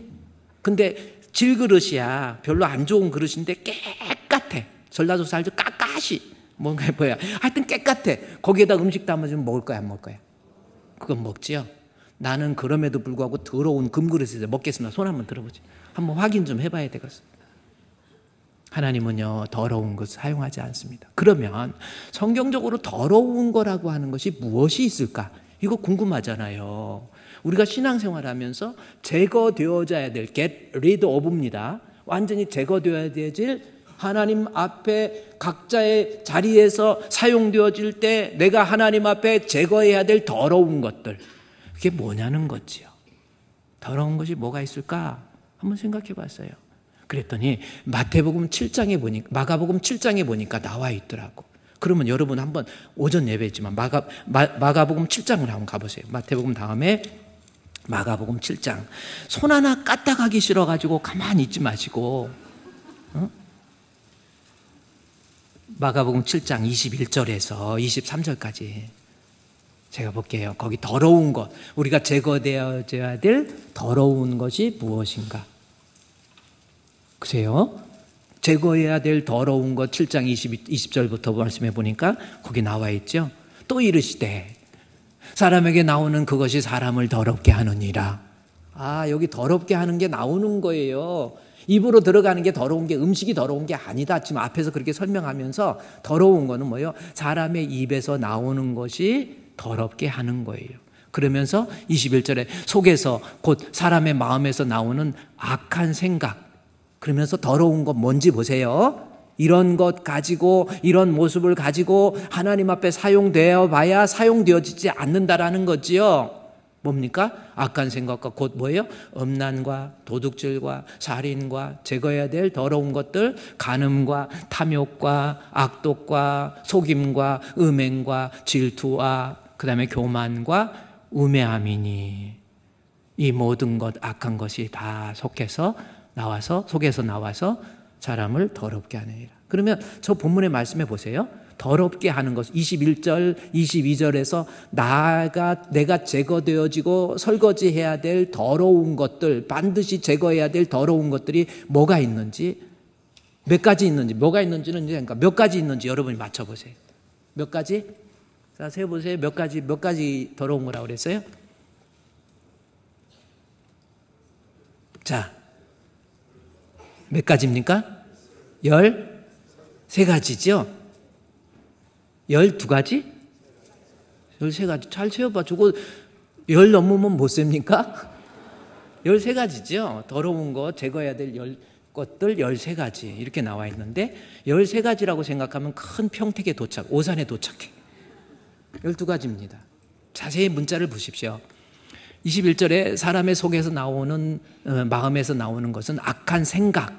근데 질그릇이야. 별로 안 좋은 그릇인데 깨끗해. 전라도 살죠? 까까시. 뭔가 뭐야. 하여튼 깨끗해. 거기에다 음식 담아주면 먹을 거야, 안 먹을 거야? 그건 먹지요. 나는 그럼에도 불구하고 더러운 금그릇에서 먹겠습니다. 손 한번 들어보지. 한번 확인 좀 해봐야 되겠어. 하나님은요, 더러운 것 사용하지 않습니다. 그러면 성경적으로 더러운 거라고 하는 것이 무엇이 있을까? 이거 궁금하잖아요. 우리가 신앙생활하면서 제거되어져야 될 get rid of입니다. 완전히 제거되어야 될, 하나님 앞에 각자의 자리에서 사용되어질 때 내가 하나님 앞에 제거해야 될 더러운 것들, 그게 뭐냐는 거지요. 더러운 것이 뭐가 있을까? 한번 생각해 봤어요. 그랬더니 마태복음 7장에 보니까, 마가복음 7장에 보니까 나와 있더라고. 그러면 여러분 한번 오전 예배했지만 마가복음 7장을 한번 가보세요. 마태복음 다음에 마가복음 7장. 손 하나 까딱하기 싫어가지고 가만히 있지 마시고, 마가복음 7장 21절에서 23절까지 제가 볼게요. 거기 더러운 것, 우리가 제거되어져야 될 더러운 것이 무엇인가? 글쎄요, 제거해야 될 더러운 것 7장 20절부터 말씀해 보니까 거기 나와 있죠. 또 이르시되 사람에게 나오는 그것이 사람을 더럽게 하느니라. 아, 여기 더럽게 하는 게 나오는 거예요. 입으로 들어가는 게 더러운 게, 음식이 더러운 게 아니다. 지금 앞에서 그렇게 설명하면서 더러운 거는 뭐예요? 사람의 입에서 나오는 것이 더럽게 하는 거예요. 그러면서 21절에 속에서 곧 사람의 마음에서 나오는 악한 생각, 그러면서 더러운 것 뭔지 보세요. 이런 것 가지고, 이런 모습을 가지고 하나님 앞에 사용되어 봐야 사용되어지지 않는다라는 거지요. 뭡니까? 악한 생각과 곧 뭐예요? 음란과 도둑질과 살인과 제거해야 될 더러운 것들, 간음과 탐욕과 악독과 속임과 음행과 질투와 그 다음에 교만과 우매함이니 이 모든 것 악한 것이 다 속에서 나와서 사람을 더럽게 하느니라. 그러면 저 본문의 말씀해 보세요. 더럽게 하는 것 21절 22절에서 내가 제거되어지고 설거지해야 될 더러운 것들, 반드시 제거해야 될 더러운 것들이 뭐가 있는지, 몇 가지 있는지, 뭐가 있는지는 그러니까 몇 가지 있는지 여러분이 맞춰보세요. 몇 가지? 자, 세보세요. 몇 가지 더러운 거라고 그랬어요? 자, 몇 가지입니까? 13가지죠? 12가지? 13가지. 잘 세어봐. 저거 10 넘으면 못 셉니까? 13가지죠. 더러운 거 제거해야 될 것들 13가지. 이렇게 나와 있는데 13가지라고 생각하면 큰 평택에 오산에 도착해. 12가지입니다. 자세히 문자를 보십시오. 21절에 사람의 속에서 나오는, 마음에서 나오는 것은 악한 생각,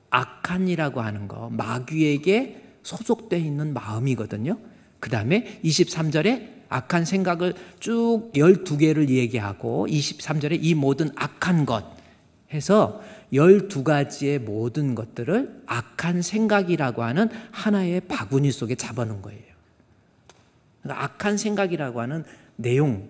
악한이라고 하는 거, 마귀에게 소속되어 있는 마음이거든요. 그 다음에 23절에 악한 생각을 쭉 12개를 얘기하고 23절에 이 모든 악한 것 해서 12가지의 모든 것들을 악한 생각이라고 하는 하나의 바구니 속에 잡아놓은 거예요. 그러니까 악한 생각이라고 하는 내용,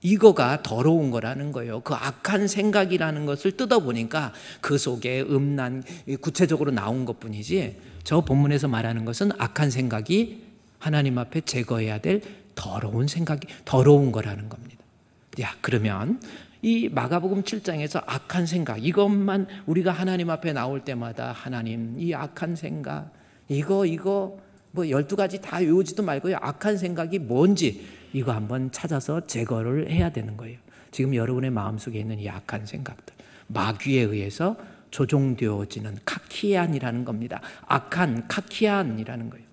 이거가 더러운 거라는 거예요. 그 악한 생각이라는 것을 뜯어보니까 그 속에 음란, 구체적으로 나온 것뿐이지 저 본문에서 말하는 것은 악한 생각이 하나님 앞에 제거해야 될 더러운 생각이, 더러운 거라는 겁니다. 야, 그러면 이 마가복음 7장에서 악한 생각, 이것만 우리가 하나님 앞에 나올 때마다 하나님, 이 악한 생각, 이거 뭐 12가지 다 외우지도 말고요. 악한 생각이 뭔지 이거 한번 찾아서 제거를 해야 되는 거예요. 지금 여러분의 마음속에 있는 이 악한 생각들, 마귀에 의해서 조종되어지는 카키안이라는 겁니다. 악한 카키안이라는 거예요.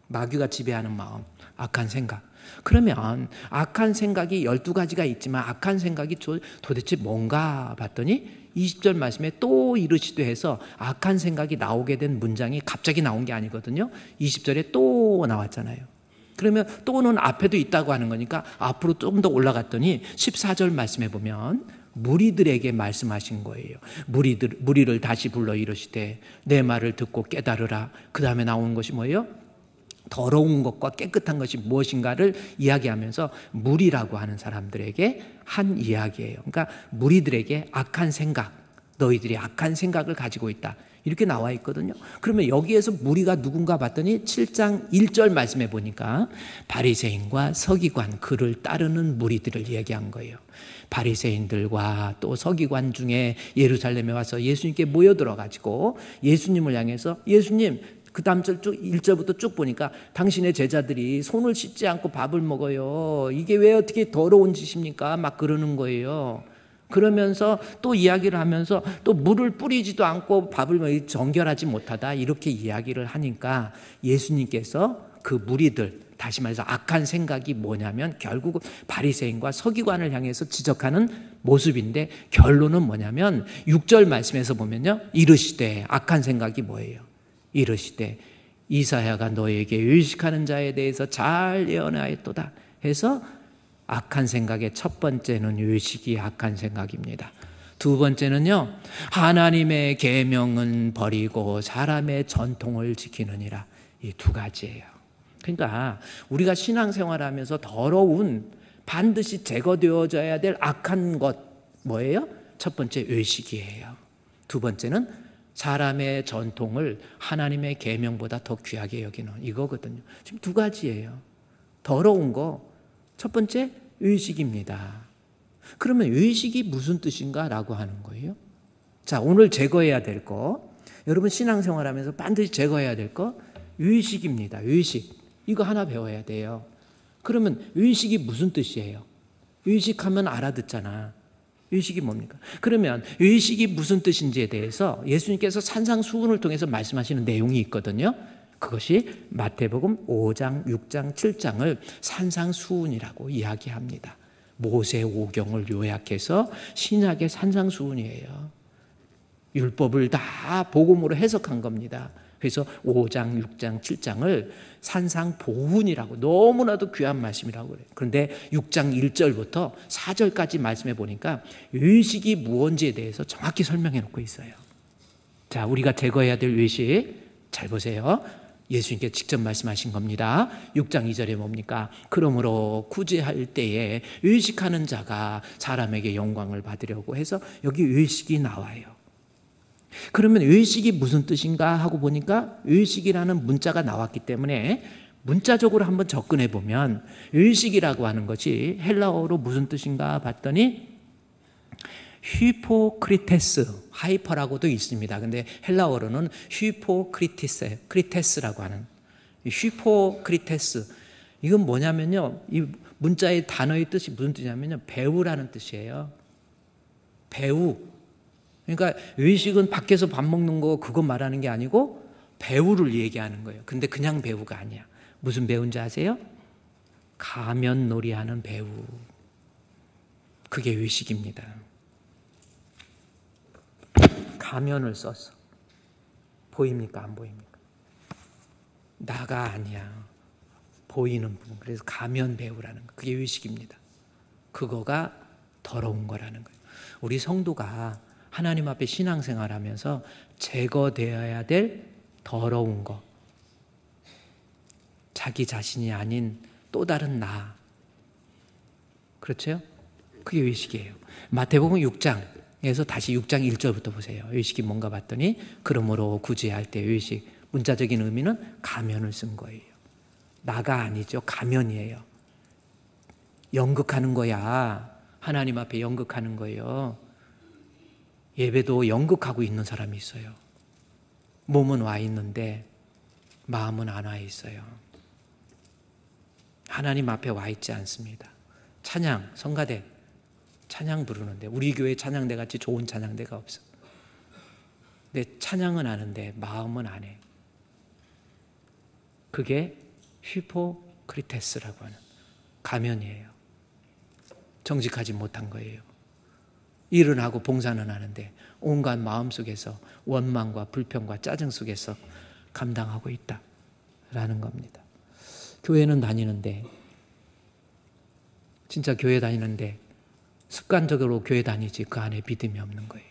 마귀가 지배하는 마음, 악한 생각. 그러면 악한 생각이 12가지가 있지만 악한 생각이 도대체 뭔가 봤더니 20절 말씀에 또 이르시되 해서 악한 생각이 나오게 된 문장이 갑자기 나온 게 아니거든요. 20절에 또 나왔잖아요. 그러면 또는 앞에도 있다고 하는 거니까 앞으로 조금 더 올라갔더니 14절 말씀해 보면 무리들에게 말씀하신 거예요. 무리를 다시 불러 이르시되 내 말을 듣고 깨달으라. 그 다음에 나오는 것이 뭐예요? 더러운 것과 깨끗한 것이 무엇인가를 이야기하면서 무리라고 하는 사람들에게 한 이야기예요. 그러니까 무리들에게 악한 생각, 너희들이 악한 생각을 가지고 있다. 이렇게 나와 있거든요. 그러면 여기에서 무리가 누군가 봤더니 7장 1절 말씀해 보니까 바리새인과 서기관, 그를 따르는 무리들을 얘기한 거예요. 바리새인들과 또 서기관 중에 예루살렘에 와서 예수님께 모여들어 가지고 예수님을 향해서 예수님, 그 다음 절 쭉 1절부터 쭉 보니까 당신의 제자들이 손을 씻지 않고 밥을 먹어요. 이게 왜 어떻게 더러운 짓입니까? 막 그러는 거예요. 그러면서 또 이야기를 하면서 또 물을 뿌리지도 않고 밥을 정결하지 못하다 이렇게 이야기를 하니까 예수님께서 그 무리들, 다시 말해서 악한 생각이 뭐냐면 결국 바리새인과 서기관을 향해서 지적하는 모습인데 결론은 뭐냐면 6절 말씀에서 보면요, 이르시되, 악한 생각이 뭐예요? 이르시되 이사야가 너에게 의식하는 자에 대해서 잘 예언하였도다 해서 악한 생각의 첫 번째는 의식이 악한 생각입니다. 두 번째는요, 하나님의 계명은 버리고 사람의 전통을 지키느니라. 이 두 가지예요. 그러니까 우리가 신앙생활하면서 더러운, 반드시 제거되어져야 될 악한 것 뭐예요? 첫 번째 의식이에요. 두 번째는 사람의 전통을 하나님의 계명보다 더 귀하게 여기는 이거거든요. 지금 두 가지예요. 더러운 거 첫 번째 의식입니다. 그러면 의식이 무슨 뜻인가 라고 하는 거예요. 자, 오늘 제거해야 될 거, 여러분 신앙생활하면서 반드시 제거해야 될 거 의식입니다. 의식. 이거 하나 배워야 돼요. 그러면 의식이 무슨 뜻이에요? 의식하면 알아듣잖아. 의식이 뭡니까? 그러면 의식이 무슨 뜻인지에 대해서 예수님께서 산상수훈을 통해서 말씀하시는 내용이 있거든요. 그것이 마태복음 5장, 6장, 7장을 산상수훈이라고 이야기합니다. 모세 오경을 요약해서 신약의 산상수훈이에요. 율법을 다 복음으로 해석한 겁니다. 그래서 5장, 6장, 7장을 산상보훈이라고, 너무나도 귀한 말씀이라고 그래요. 그런데 6장 1절부터 4절까지 말씀해 보니까 의식이 무언지에 대해서 정확히 설명해 놓고 있어요. 자, 우리가 제거해야 될 의식 잘 보세요. 예수님께 직접 말씀하신 겁니다. 6장 2절에 뭡니까? 그러므로 구제할 때에 의식하는 자가 사람에게 영광을 받으려고 해서 여기 의식이 나와요. 그러면 의식이 무슨 뜻인가 하고 보니까 의식이라는 문자가 나왔기 때문에 문자적으로 한번 접근해 보면 의식이라고 하는 것이 헬라어로 무슨 뜻인가 봤더니 휘포크리테스, 하이퍼라고도 있습니다. 근데 헬라어로는 크리테스라고 하는, 휘포크리테스. 이건 뭐냐면요, 이 문자의 단어의 뜻이 무슨 뜻이냐면요, 배우라는 뜻이에요. 배우. 그러니까 의식은 밖에서 밥 먹는 거 그거 말하는 게 아니고 배우를 얘기하는 거예요. 근데 그냥 배우가 아니야. 무슨 배우인지 아세요? 가면놀이 하는 배우. 그게 의식입니다. 가면을 썼어. 보입니까? 안 보입니까? 나가 아니야. 보이는 부분. 그래서 가면 배우라는 거. 그게 의식입니다. 그거가 더러운 거라는 거예요. 우리 성도가 하나님 앞에 신앙생활하면서 제거되어야 될 더러운 거, 자기 자신이 아닌 또 다른 나, 그렇죠? 그게 의식이에요. 마태복음 6장에서 다시 6장 1절부터 보세요. 의식이 뭔가 봤더니 그러므로 구제할 때 의식, 문자적인 의미는 가면을 쓴 거예요. 나가 아니죠. 가면이에요. 연극하는 거야. 하나님 앞에 연극하는 거예요. 예배도 연극하고 있는 사람이 있어요. 몸은 와 있는데 마음은 안 와 있어요. 하나님 앞에 와 있지 않습니다. 찬양, 성가대, 찬양 부르는데 우리 교회 찬양대 같이 좋은 찬양대가 없어. 근데 찬양은 하는데 마음은 안 해. 그게 휘포크리테스라고 하는 가면이에요. 정직하지 못한 거예요. 일은 하고 봉사는 하는데 온갖 마음속에서 원망과 불평과 짜증 속에서 감당하고 있다라는 겁니다. 교회는 다니는데, 진짜 교회 다니는데 습관적으로 교회 다니지 그 안에 믿음이 없는 거예요.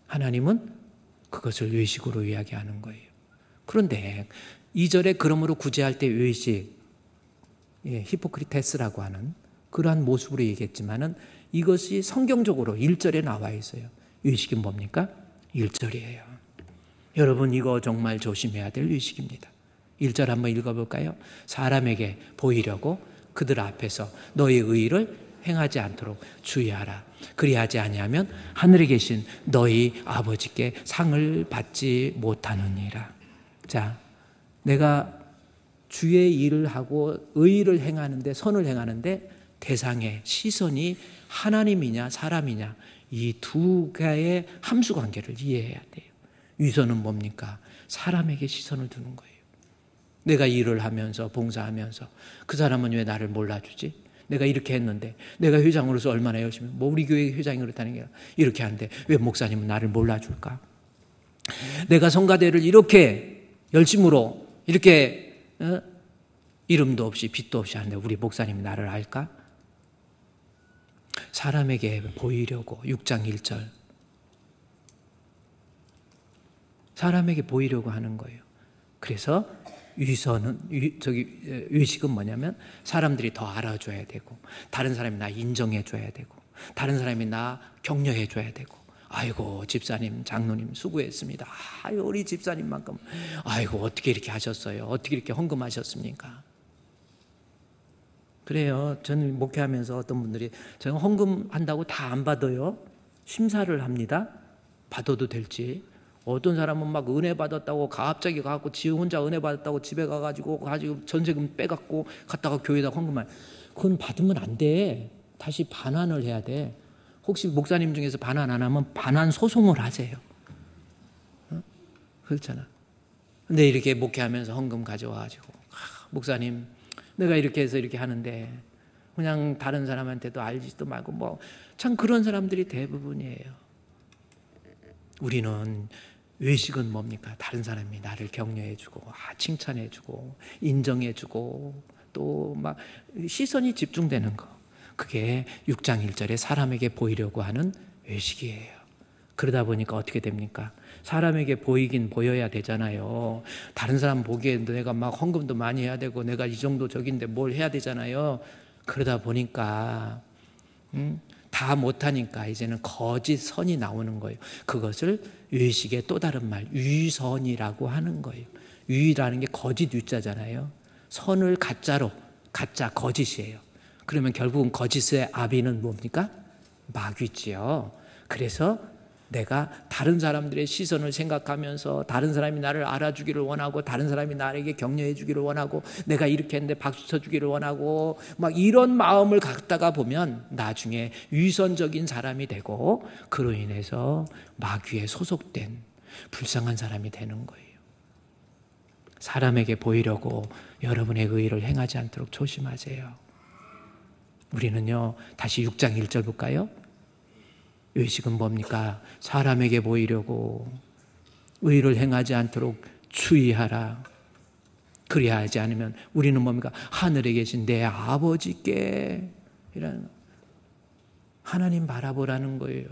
하나님은 그것을 의식으로 이야기하는 거예요. 그런데 2절에 그러므로 구제할 때 의식, 히포크리테스라고 하는 그러한 모습으로 얘기했지만은 이것이 성경적으로 1절에 나와 있어요. 의식이 뭡니까? 1절이에요. 여러분, 이거 정말 조심해야 될 의식입니다. 1절 한번 읽어볼까요? 사람에게 보이려고 그들 앞에서 너의 의를 행하지 않도록 주의하라. 그리하지 아니하면 하늘에 계신 너희 아버지께 상을 받지 못하느니라. 자, 내가 주의 일을 하고 의를 행하는데, 선을 행하는데 대상의 시선이 하나님이냐 사람이냐, 이 두 개의 함수관계를 이해해야 돼요. 위선은 뭡니까? 사람에게 시선을 두는 거예요. 내가 일을 하면서 봉사하면서 그 사람은 왜 나를 몰라주지? 내가 이렇게 했는데, 내가 회장으로서 얼마나 열심히, 우리 교회 회장이 그렇다는 게 이렇게 하는데 왜 목사님은 나를 몰라줄까? 내가 성가대를 이렇게 열심으로 이렇게 이름도 없이 빛도 없이 하는데 우리 목사님이 나를 알까? 사람에게 보이려고, 6장 1절, 사람에게 보이려고 하는 거예요. 그래서 의식은 뭐냐면 사람들이 더 알아줘야 되고, 다른 사람이 나 인정해줘야 되고, 다른 사람이 나 격려해줘야 되고, 아이고 집사님 장로님 수고했습니다. 아유 우리 집사님만큼, 아이고 어떻게 이렇게 하셨어요? 어떻게 이렇게 헌금하셨습니까? 그래요. 저는 목회하면서 어떤 분들이 저는 헌금한다고 다 안 받아요. 심사를 합니다. 받아도 될지. 어떤 사람은 막 은혜 받았다고 갑자기 가고 지 혼자 은혜 받았다고 집에 가가지고 전세금 빼갖고 갔다가 교회에다 헌금할. 그건 받으면 안 돼. 다시 반환을 해야 돼. 혹시 목사님 중에서 반환 안 하면 반환 소송을 하세요. 그렇잖아. 근데 이렇게 목회하면서 헌금 가져와가지고, 목사님 내가 이렇게 해서 이렇게 하는데 그냥 다른 사람한테도 알지도 말고 뭐 참 그런 사람들이 대부분이에요. 우리는 외식은 뭡니까? 다른 사람이 나를 격려해주고 칭찬해주고 인정해주고 또 막 시선이 집중되는 거, 그게 6장 1절에 사람에게 보이려고 하는 외식이에요. 그러다 보니까 어떻게 됩니까? 사람에게 보이긴 보여야 되잖아요. 다른 사람 보기에 내가 막 헌금도 많이 해야 되고 내가 이 정도 적인데 뭘 해야 되잖아요. 그러다 보니까 다 못하니까 이제는 거짓 선이 나오는 거예요. 그것을 외식의 또 다른 말 위선이라고 하는 거예요. 위라는 게 거짓 위자잖아요. 선을 가짜로, 가짜 거짓이에요. 그러면 결국은 거짓의 아비는 뭡니까? 마귀지요. 그래서 내가 다른 사람들의 시선을 생각하면서 다른 사람이 나를 알아주기를 원하고 다른 사람이 나에게 격려해 주기를 원하고 내가 이렇게 했는데 박수 쳐주기를 원하고 막 이런 마음을 갖다가 보면 나중에 위선적인 사람이 되고 그로 인해서 마귀에 소속된 불쌍한 사람이 되는 거예요. 사람에게 보이려고 여러분의 의의를 행하지 않도록 조심하세요. 우리는요, 다시 6장 1절 볼까요? 외식은 뭡니까? 사람에게 보이려고 의를 행하지 않도록 주의하라. 그래야 하지 않으면 우리는 뭡니까? 하늘에 계신 내 아버지께 이런 하나님 바라보라는 거예요.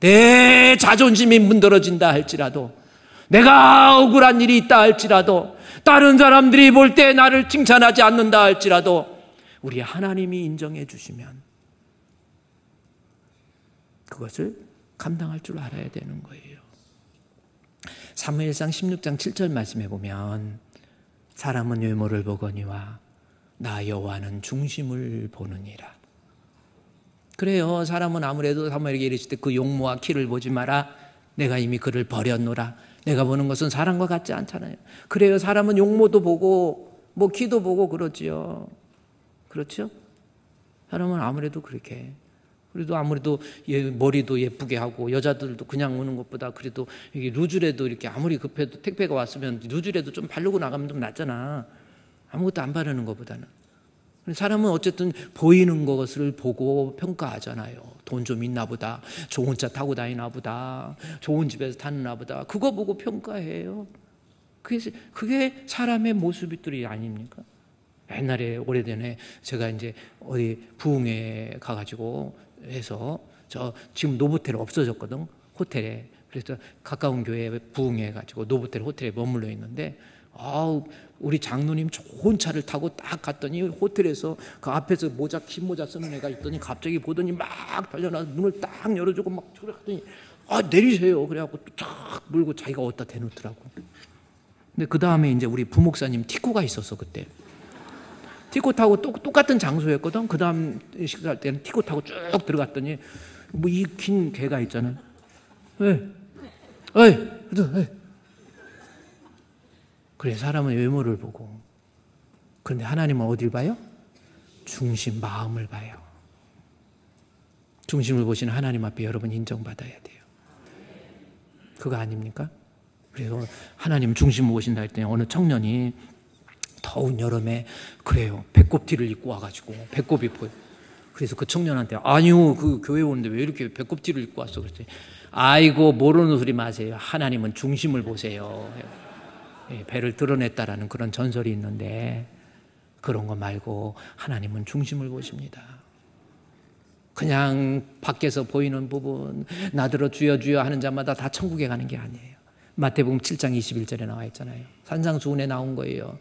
내 자존심이 문드러진다 할지라도 내가 억울한 일이 있다 할지라도 다른 사람들이 볼 때 나를 칭찬하지 않는다 할지라도 우리 하나님이 인정해 주시면 그것을 감당할 줄 알아야 되는 거예요. 사무엘상 16장 7절 말씀해 보면 사람은 외모를 보거니와 나 여호와는 중심을 보느니라. 그래요. 사람은 아무래도 사무엘에게 이르실 때 그 용모와 키를 보지 마라. 내가 이미 그를 버렸노라. 내가 보는 것은 사람과 같지 않잖아요. 그래요. 사람은 용모도 보고 뭐 키도 보고 그러지요. 그렇죠? 사람은 아무래도 그렇게. 그래도 아무래도 머리도 예쁘게 하고 여자들도 그냥 오는 것보다 그래도 이게 루즈라도 이렇게 아무리 급해도 택배가 왔으면 루즈라도 좀 바르고 나가면 좀 낫잖아. 아무것도 안 바르는 것보다는. 사람은 어쨌든 보이는 것을 보고 평가하잖아요. 돈 좀 있나 보다, 좋은 차 타고 다니나 보다, 좋은 집에서 사느나 보다. 그거 보고 평가해요. 그게 사람의 모습들이 아닙니까? 옛날에 오래전에 제가 이제 어디 부흥회 가가지고 해서 저 지금 노보텔 없어졌거든, 호텔에. 그래서 가까운 교회에 부흥회 가지고 노보텔 호텔에 머물러 있는데 우리 장로님 좋은 차를 타고 딱 갔더니 호텔에서 그 앞에서 흰 모자 쓰는 애가 있더니 갑자기 보더니 막 달려나서 문을 딱 열어주고 막 저래 갔더니 내리세요. 그래갖고 딱 물고 자기가 어디다 대놓더라고. 근데 그 다음에 이제 우리 부목사님 티코가 있었어 그때. 티코 타고 똑같은 장소였거든. 그 다음 식사할 때는 티코 타고 쭉 들어갔더니 뭐 이 긴 개가 있잖아요. 그래, 사람은 외모를 보고. 그런데 하나님은 어딜 봐요? 중심, 마음을 봐요. 중심을 보시는 하나님 앞에 여러분 인정받아야 돼요. 그거 아닙니까? 그래서 하나님 중심을 보신다 할 때 어느 청년이 더운 여름에 그래요, 배꼽티를 입고 와가지고 배꼽이 보여. 그래서 그 청년한테 아니요, 그 교회 오는데 왜 이렇게 배꼽티를 입고 왔어? 그랬더니 아이고 모르는 소리 마세요. 하나님은 중심을 보세요. 배를 드러냈다라는 그런 전설이 있는데 그런 거 말고 하나님은 중심을 보십니다. 그냥 밖에서 보이는 부분 나더러 주여 주여 하는 자마다 다 천국에 가는 게 아니에요. 마태복음 7장 21절에 나와 있잖아요. 산상수훈에 나온 거예요.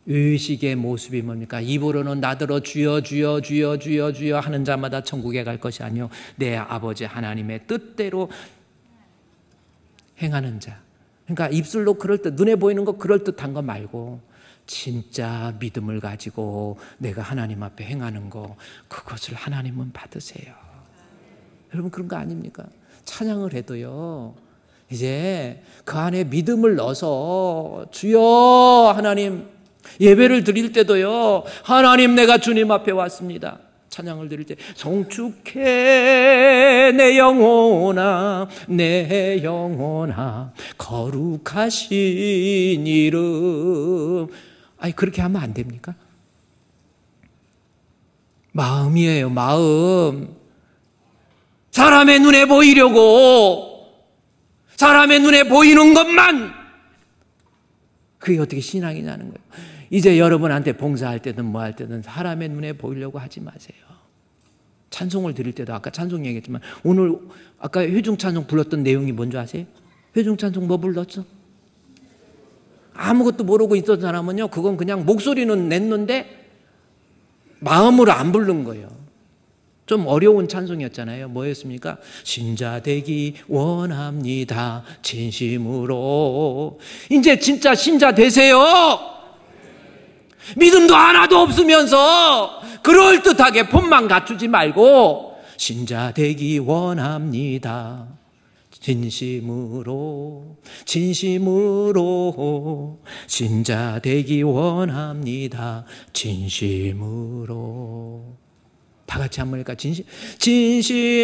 의식의 모습이 뭡니까? 입으로는 나더러 주여 주여 주여 주여 주여 하는 자마다 천국에 갈 것이 아니요 내 아버지 하나님의 뜻대로 행하는 자. 그러니까 입술로 그럴듯, 눈에 보이는 거 그럴듯한 거 말고 진짜 믿음을 가지고 내가 하나님 앞에 행하는 거, 그것을 하나님은 받으세요. 여러분 그런 거 아닙니까? 찬양을 해도요 이제 그 안에 믿음을 넣어서 주여 하나님, 예배를 드릴 때도요 하나님 내가 주님 앞에 왔습니다. 찬양을 드릴 때 성축해 내 영혼아 내 영혼아 거룩하신 이름. 그렇게 하면 안 됩니까? 마음이에요, 마음. 사람의 눈에 보이려고, 사람의 눈에 보이는 것만, 그게 어떻게 신앙이냐는 거예요. 이제 여러분한테 봉사할 때든 뭐 할 때든 사람의 눈에 보이려고 하지 마세요. 찬송을 드릴 때도 아까 찬송 얘기했지만, 오늘 아까 회중 찬송 불렀던 내용이 뭔지 아세요? 회중 찬송 뭐 불렀어? 아무것도 모르고 있었던 사람은요, 그건 그냥 목소리는 냈는데 마음으로 안 부른 거예요. 좀 어려운 찬송이었잖아요. 뭐였습니까? 신자 되기 원합니다. 진심으로. 이제 진짜 신자 되세요. 믿음도 하나도 없으면서 그럴듯하게 폼만 갖추지 말고 신자 되기 원합니다. 진심으로, 진심으로 신자 되기 원합니다. 진심으로. 다 같이 한번 할까? 진심으로,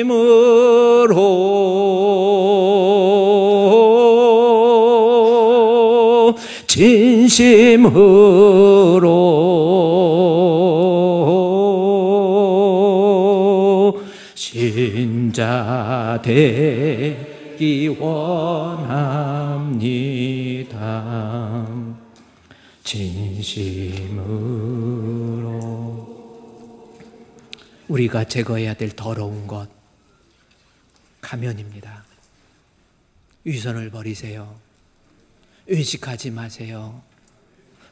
진심으로 신자 되기 원합니다. 진심으로. 우리가 제거해야 될 더러운 것, 가면입니다. 위선을 버리세요. 의식하지 마세요.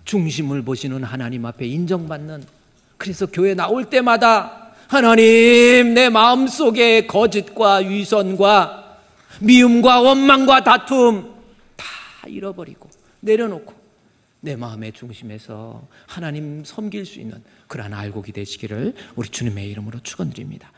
중심을 보시는 하나님 앞에 인정받는, 그래서 교회 나올 때마다 하나님, 내 마음속에 거짓과 위선과 미움과 원망과 다툼 다 잃어버리고 내려놓고 내 마음의 중심에서 하나님 섬길 수 있는 그러한 알곡이 되시기를 우리 주님의 이름으로 축원드립니다.